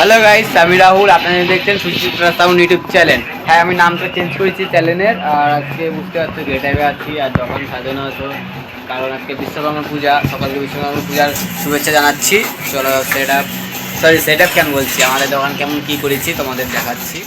Hello guys, আমি রাহুল। আপনারা দেখছেন সুচিত্রা সাউন্ড ইউটিউব চ্যানেল। হ্যাঁ, আমি নামটা চেঞ্জ করেছি চ্যানেলের। আর আজকে বুঝতে পারছি গেটাইভে আছি আর যখন সাজানো হতো, কারণ আজকে বিশ্বকর্মা পূজা। সকালকে বিশ্বকর্মা পূজার শুভেচ্ছা জানাচ্ছি। চলো সেট আপ কেন বলছি, আমাদের দোকান কেমন কী করেছি তোমাদের দেখাচ্ছি।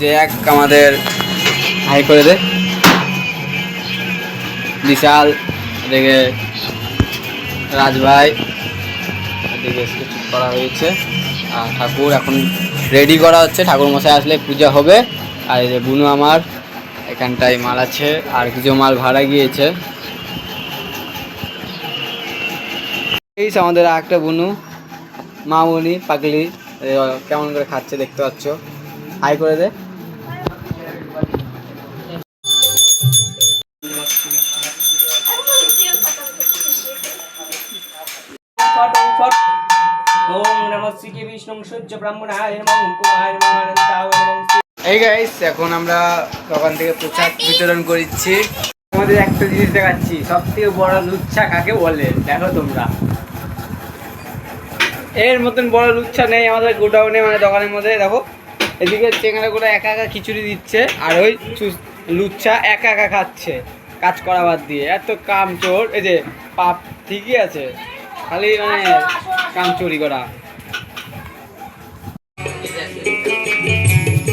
যে এক আমাদের হাই করে দে বিশাল, এদিকে রাজভাই, এদিকে স্কেচ করা হয়েছে। আর ঠাকুর এখন রেডি করা হচ্ছে, ঠাকুর মশাই আসলে পূজা হবে। আর এই যে বুনু আমার এখানটায় মাল আছে, আর কিছু মাল ভাড়া গিয়েছে। এই আমাদের একটা বুনু মামুনি পাগলি কেমন করে খাচ্ছে দেখতে পাচ্ছ। হাই করে দে। এই গাইস, এখন আমরা দোকান থেকে প্রসাদ বিতরণ করছি। আমাদের একটা জিনিস দেখাচ্ছি, সব থেকে বড় লুচ্ছা কাকে বলে দেখো তোমরা। এর মতন বড় লুচ্ছা নেই আমাদের গোডাউনে, মানে দোকানের মধ্যে। দেখো এদিকে চেঙ্গারা করে একা একা খিচুড়ি দিচ্ছে, আর ওই লুচ্ছা একা একা খাচ্ছে কাজ করা বাদ দিয়ে। এত কাম চোর, এই যে পাপ ঠিকই আছে, খালি মানে কাম চুরি করা।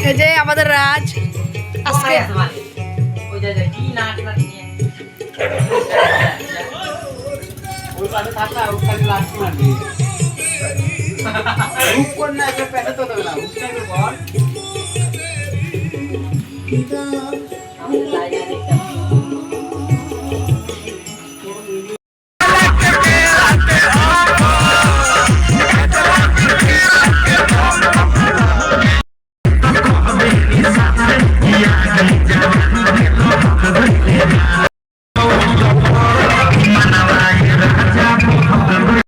এই যে আমাদের রাজ আজকে